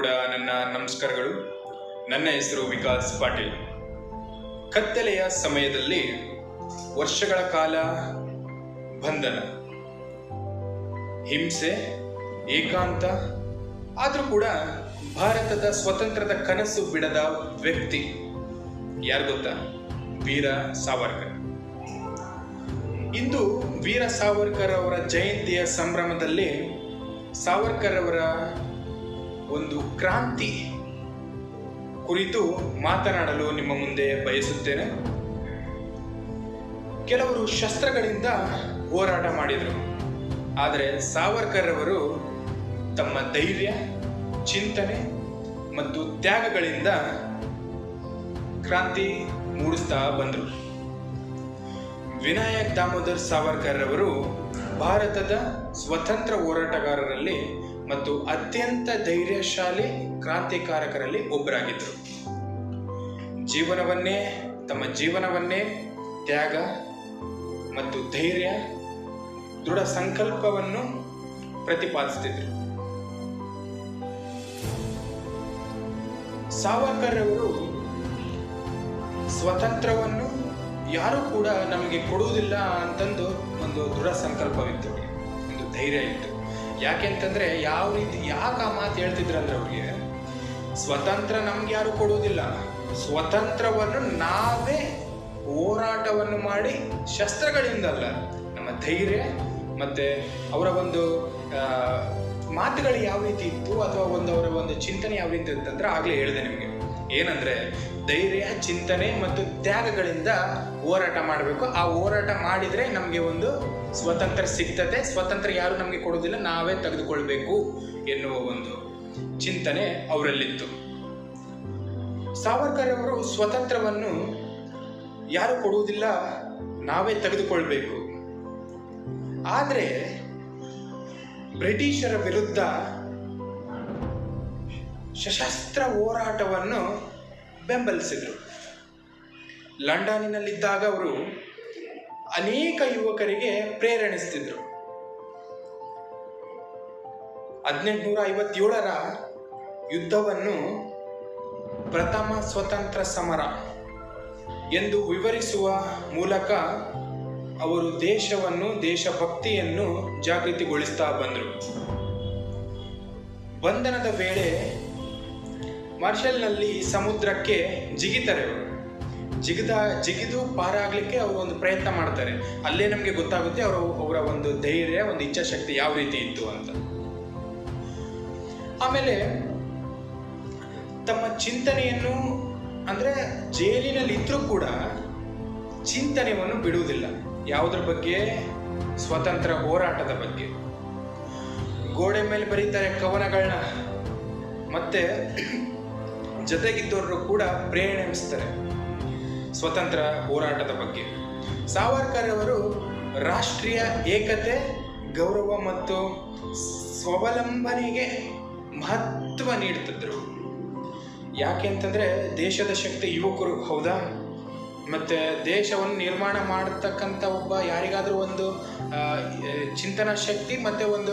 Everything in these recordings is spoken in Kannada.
ಕೂಡ ನನ್ನ ನಮಸ್ಕಾರಗಳು. ನನ್ನ ಹೆಸರು ವಿಕಾಸ್ ಪಾಟೀಲ್. ಕತ್ತಲೆಯ ಸಮಯದಲ್ಲಿ ವರ್ಷಗಳ ಕಾಲ ಬಂಧನ, ಹಿಂಸೆ, ಏಕಾಂತ, ಆದರೂ ಕೂಡ ಭಾರತದ ಸ್ವತಂತ್ರದ ಕನಸು ಬಿಡದ ವ್ಯಕ್ತಿ ಯಾರು ಗೊತ್ತಾ? ವೀರ ಸಾವರ್ಕರ್. ಇಂದು ವೀರ ಸಾವರ್ಕರ್ ಅವರ ಜಯಂತಿಯ ಸಂಭ್ರಮದಲ್ಲಿ ಸಾವರ್ಕರ್ ಅವರ ಒಂದು ಕ್ರಾಂತಿ ಕುರಿತು ಮಾತನಾಡಲು ನಿಮ್ಮ ಮುಂದೆ ಬಯಸುತ್ತೇನೆ. ಕೆಲವರು ಶಸ್ತ್ರಗಳಿಂದ ಹೋರಾಟ ಮಾಡಿದರು, ಆದರೆ ಸಾವರ್ಕರ್ ಅವರು ತಮ್ಮ ಧೈರ್ಯ, ಚಿಂತನೆ ಮತ್ತು ತ್ಯಾಗಗಳಿಂದ ಕ್ರಾಂತಿ ಮೂಡಿಸ್ತಾ ಬಂದರು. ವಿನಾಯಕ್ ದಾಮೋದರ್ ಸಾವರ್ಕರ್ ಅವರು ಭಾರತದ ಸ್ವತಂತ್ರ ಹೋರಾಟಗಾರರಲ್ಲಿ ಮತ್ತು ಅತ್ಯಂತ ಧೈರ್ಯಶಾಲಿ ಕ್ರಾಂತಿಕಾರಕರಲ್ಲಿ ಒಬ್ಬರಾಗಿದ್ದರು. ತಮ್ಮ ಜೀವನವನ್ನೇ ತ್ಯಾಗ ಮತ್ತು ಧೈರ್ಯ, ದೃಢ ಸಂಕಲ್ಪವನ್ನು ಪ್ರತಿಪಾದಿಸುತ್ತಿದ್ದರು. ಸಾವರ್ಕರ್ ಅವರು ಸ್ವಾತಂತ್ರ್ಯವನ್ನು ಯಾರೂ ಕೂಡ ನಮಗೆ ಕೊಡುವುದಿಲ್ಲ ಅಂತಂದು ಒಂದು ದೃಢ ಸಂಕಲ್ಪವಿತ್ತು, ಒಂದು ಧೈರ್ಯ ಇತ್ತು. ಯಾಕೆಂತಂದ್ರೆ ಯಾಕೆ ಆ ಮಾತು ಹೇಳ್ತಿದ್ರಂದ್ರೆ, ಅವ್ರಿಗೆ ಸ್ವತಂತ್ರ ನಮ್ಗೆ ಯಾರು ಕೊಡುವುದಿಲ್ಲ, ಸ್ವತಂತ್ರವನ್ನು ನಾವೇ ಹೋರಾಟವನ್ನು ಮಾಡಿ ಶಸ್ತ್ರಗಳಿಂದಲ್ಲ, ನಮ್ಮ ಧೈರ್ಯ ಮತ್ತೆ ಅವರ ಒಂದು ಮಾತುಗಳು ಯಾವ ರೀತಿ ಇತ್ತು ಅಥವಾ ಅವರ ಒಂದು ಚಿಂತನೆ ಯಾವ ರೀತಿ ಇತ್ತಂದ್ರೆ ಆಗಲೇ ಹೇಳಿದೆ ನಿಮಗೆ. ಏನಂದ್ರೆ ಧೈರ್ಯ, ಚಿಂತನೆ ಮತ್ತು ತ್ಯಾಗಗಳಿಂದ ಹೋರಾಟ ಮಾಡಬೇಕು. ಆ ಹೋರಾಟ ಮಾಡಿದ್ರೆ ನಮಗೆ ಒಂದು ಸ್ವತಂತ್ರ ಸಿಗ್ತದೆ. ಸ್ವತಂತ್ರ ಯಾರು ನಮಗೆ ಕೊಡೋದಿಲ್ಲ, ನಾವೇ ತೆಗೆದುಕೊಳ್ಬೇಕು ಎನ್ನುವ ಒಂದು ಚಿಂತನೆ ಅವರಲ್ಲಿತ್ತು. ಸಾವರ್ಕರ್ ಅವರು ಸ್ವತಂತ್ರವನ್ನು ಯಾರು ಕೊಡುವುದಿಲ್ಲ, ನಾವೇ ತೆಗೆದುಕೊಳ್ಬೇಕು. ಆದರೆ ಬ್ರಿಟಿಷರ ವಿರುದ್ಧ ಸಶಸ್ತ್ರ ಹೋರಾಟವನ್ನು ಬೆಂಬಲಿಸಿದರು. ಲಂಡನ್ನಿನಲ್ಲಿದ್ದಾಗ ಅವರು ಅನೇಕ ಯುವಕರಿಗೆ ಪ್ರೇರೇಪಿಸುತ್ತಿದ್ದರು. 1857ರ ಯುದ್ಧವನ್ನು ಪ್ರಥಮ ಸ್ವತಂತ್ರ ಸಮರ ಎಂದು ವಿವರಿಸುವ ಮೂಲಕ ಅವರು ದೇಶಭಕ್ತಿಯನ್ನು ಜಾಗೃತಿಗೊಳಿಸ್ತಾ ಬಂದರು. ಬಂಧನದ ವೇಳೆ ಮಾರ್ಷಲ್ನಲ್ಲಿ ಸಮುದ್ರಕ್ಕೆ ಜಿಗಿತಾರೆ. ಜಿಗಿದು ಪಾರಾಗಲಿಕ್ಕೆ ಅವರು ಒಂದು ಪ್ರಯತ್ನ ಮಾಡ್ತಾರೆ. ಅಲ್ಲೇ ನಮಗೆ ಗೊತ್ತಾಗುತ್ತೆ ಅವರ ಒಂದು ಧೈರ್ಯ, ಒಂದು ಇಚ್ಛಾಶಕ್ತಿ ಯಾವ ರೀತಿ ಇತ್ತು ಅಂತ. ಆಮೇಲೆ ತಮ್ಮ ಚಿಂತನೆಯನ್ನು, ಅಂದ್ರೆ ಜೈಲಿನಲ್ಲಿ ಇದ್ರೂ ಕೂಡ ಚಿಂತನೆಯನ್ನು ಬಿಡುವುದಿಲ್ಲ. ಯಾವುದ್ರ ಬಗ್ಗೆ? ಸ್ವತಂತ್ರ ಹೋರಾಟದ ಬಗ್ಗೆ. ಗೋಡೆ ಮೇಲೆ ಬರೀತಾರೆ ಕವನಗಳನ್ನ, ಮತ್ತೆ ಜೊತೆಗಿದ್ದವರು ಕೂಡ ಪ್ರೇರೇಪಿಸ್ತಾರೆ ಸ್ವತಂತ್ರ ಹೋರಾಟದ ಬಗ್ಗೆ. ಸಾವರ್ಕರ್ ಅವರು ರಾಷ್ಟ್ರೀಯ ಏಕತೆ, ಗೌರವ ಮತ್ತು ಸ್ವಾವಲಂಬನೆಗೆ ಮಹತ್ವ ನೀಡುತ್ತಿದ್ದರು. ಯಾಕೆ ಅಂತಂದ್ರೆ ದೇಶದ ಶಕ್ತಿ ಯುವಕರು, ಹೌದಾ? ಮತ್ತೆ ದೇಶವನ್ನು ನಿರ್ಮಾಣ ಮಾಡತಕ್ಕಂಥ ಯಾರಿಗಾದ್ರೂ ಒಂದು ಚಿಂತನಾ ಶಕ್ತಿ ಮತ್ತೆ ಒಂದು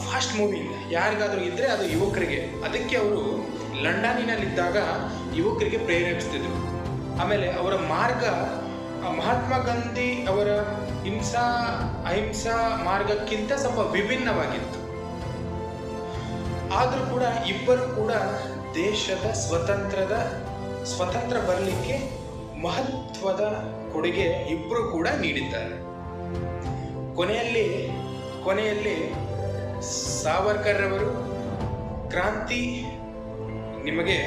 ಫಾಸ್ಟ್ ಮೂವಿಂಗ್ ಯಾರಿಗಾದ್ರೂ ಇದ್ರೆ ಅದು ಯುವಕರಿಗೆ. ಅದಕ್ಕೆ ಅವರು ಲಂಡನ್ನಿನಲ್ಲಿದ್ದಾಗ ಯುವಕರಿಗೆ ಪ್ರೇರೇಪಿಸ್ತಿದ್ರು. ಆಮೇಲೆ ಅವರ ಮಾರ್ಗ ಮಹಾತ್ಮ ಗಾಂಧಿ ಅವರ ಅಹಿಂಸಾ ಮಾರ್ಗಕ್ಕಿಂತ ಸ್ವಲ್ಪ ವಿಭಿನ್ನವಾಗಿತ್ತು. ಆದರೂ ಕೂಡ ಇಬ್ಬರು ಕೂಡ ದೇಶದ ಸ್ವತಂತ್ರ ಬರಲಿಕ್ಕೆ ಮಹತ್ವದ ಕೊಡುಗೆ ಇಬ್ಬರು ಕೂಡ ನೀಡಿದ್ದಾರೆ. ಕೊನೆಯಲ್ಲಿ ಸಾವರ್ಕರ್ ಅವರು ಕ್ರಾಂತಿ ನಿಮಗೆ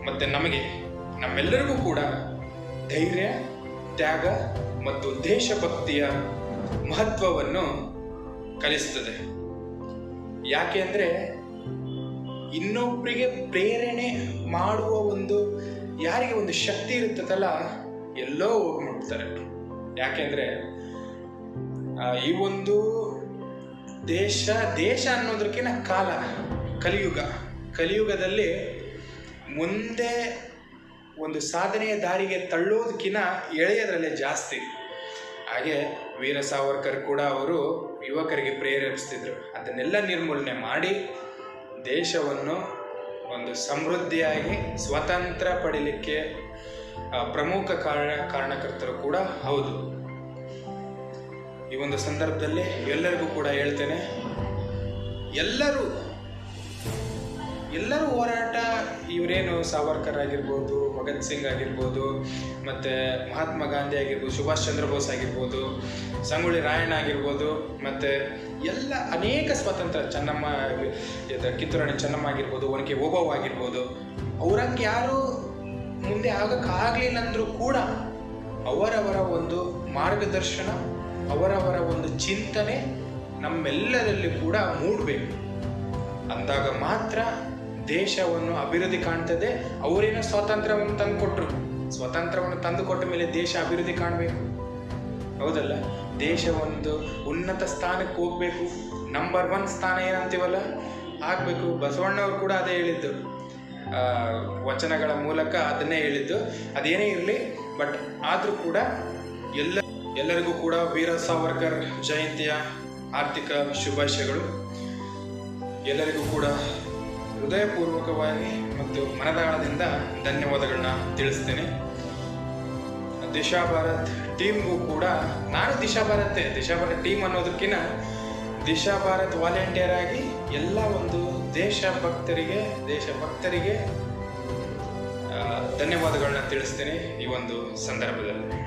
ಮತ್ತೆ ನಮಗೆ, ನಮ್ಮೆಲ್ಲರಿಗೂ ಕೂಡ ಧೈರ್ಯ, ತ್ಯಾಗ ಮತ್ತು ದೇಶಭಕ್ತಿಯ ಮಹತ್ವವನ್ನು ಕಲಿಸುತ್ತದೆ. ಯಾಕೆ ಅಂದರೆ ಇನ್ನೊಬ್ಬರಿಗೆ ಪ್ರೇರಣೆ ಮಾಡುವ ಯಾರಿಗೆ ಒಂದು ಶಕ್ತಿ ಇರುತ್ತದಲ್ಲ, ಎಲ್ಲೋ ಹೋಗಿ ಮುಟ್ತಾರೆ. ಯಾಕೆಂದ್ರೆ ಈ ಒಂದು ದೇಶ ಅನ್ನೋದಕ್ಕಿಂತ ಕಲಿಯುಗದಲ್ಲಿ ಮುಂದೆ ಒಂದು ಸಾಧನೆಯ ದಾರಿಗೆ ತಳ್ಳೋದಕ್ಕಿಂತ ಎಳೆಯೋದ್ರಲ್ಲೇ ಜಾಸ್ತಿ. ಹಾಗೆ ವೀರ ಸಾವರ್ಕರ್ ಕೂಡ ಅವರು ಯುವಕರಿಗೆ ಪ್ರೇರೇಪಿಸ್ತಿದ್ರು. ಅದನ್ನೆಲ್ಲ ನಿರ್ಮೂಲನೆ ಮಾಡಿ ದೇಶವನ್ನು ಒಂದು ಸಮೃದ್ಧಿಯಾಗಿ ಸ್ವತಂತ್ರ ಪಡೀಲಿಕ್ಕೆ ಪ್ರಮುಖ ಕಾರಣಕರ್ತರು ಕೂಡ ಹೌದು. ಈ ಒಂದು ಸಂದರ್ಭದಲ್ಲಿ ಎಲ್ಲರಿಗೂ ಕೂಡ ಹೇಳ್ತೇನೆ, ಎಲ್ಲರೂ ಹೋರಾಟ, ಇವರೇನು ಸಾವರ್ಕರ್ ಆಗಿರ್ಬೋದು, ಭಗತ್ ಸಿಂಗ್ ಆಗಿರ್ಬೋದು, ಮತ್ತು ಮಹಾತ್ಮ ಗಾಂಧಿ ಆಗಿರ್ಬೋದು, ಸುಭಾಷ್ ಚಂದ್ರ ಬೋಸ್ ಆಗಿರ್ಬೋದು, ಸಂಗೊಳ್ಳಿ ರಾಯಣ್ಣ ಆಗಿರ್ಬೋದು, ಮತ್ತು ಎಲ್ಲ ಅನೇಕ ಸ್ವಾತಂತ್ರ್ಯ, ಕಿತ್ತೂರಾಣಿ ಚೆನ್ನಮ್ಮ ಆಗಿರ್ಬೋದು, ಒನಕೆ ಓಬವ್ವ ಆಗಿರ್ಬೋದು, ಅವ್ರಂಗೆ ಯಾರು ಮುಂದೆ ಆಗಕ್ಕಾಗಲಿಲ್ಲ ಅಂದರೂ ಕೂಡ ಅವರವರ ಒಂದು ಮಾರ್ಗದರ್ಶನ, ಅವರವರ ಒಂದು ಚಿಂತನೆ ನಮ್ಮೆಲ್ಲರಲ್ಲಿ ಕೂಡ ಮೂಡಬೇಕು. ಅಂದಾಗ ಮಾತ್ರ ದೇಶವನ್ನು ಅಭಿವೃದ್ಧಿ ಕಾಣ್ತದೆ. ಅವರೇನೋ ಸ್ವಾತಂತ್ರ್ಯವನ್ನು ತಂದು ಕೊಟ್ಟ ಮೇಲೆ ದೇಶ ಅಭಿವೃದ್ಧಿ ಕಾಣಬೇಕು, ಹೌದಲ್ಲ? ದೇಶ ಒಂದು ಉನ್ನತ ಸ್ಥಾನಕ್ಕೆ ಹೋಗ್ಬೇಕು, ನಂಬರ್ 1 ಸ್ಥಾನ ಏನಂತೀವಲ್ಲ ಆಗಬೇಕು. ಬಸವಣ್ಣವರು ಕೂಡ ಅದೇ ಹೇಳಿದ್ದು, ವಚನಗಳ ಮೂಲಕ ಅದನ್ನೇ ಹೇಳಿದ್ದು. ಅದೇನೇ ಇರಲಿ, ಬಟ್ ಆದರೂ ಕೂಡ ಎಲ್ಲರಿಗೂ ಕೂಡ ವೀರ ಸಾವರ್ಕರ್ ಜಯಂತಿಯ ಆರ್ಥಿಕ ಶುಭಾಶಯಗಳು. ಎಲ್ಲರಿಗೂ ಕೂಡ ಹೃದಯಪೂರ್ವಕವಾಗಿ ಮತ್ತು ಮನದಾಳದಿಂದ ಧನ್ಯವಾದಗಳನ್ನ ತಿಳಿಸ್ತೇನೆ. ದಿಶಾ ಭಾರತ್ ಟೀಮ್ಗೂ ಕೂಡ ನಾನು ದಿಶಾ ಭಾರತ್ ಟೀಮ್ ಅನ್ನೋದಕ್ಕಿಂತ ದಿಶಾ ಭಾರತ್ ವಾಲಂಟಿಯರ್ ಆಗಿ ಎಲ್ಲ ಒಂದು ದೇಶಭಕ್ತರಿಗೆ ಧನ್ಯವಾದಗಳನ್ನ ತಿಳಿಸ್ತೇನೆ ಈ ಒಂದು ಸಂದರ್ಭದಲ್ಲಿ.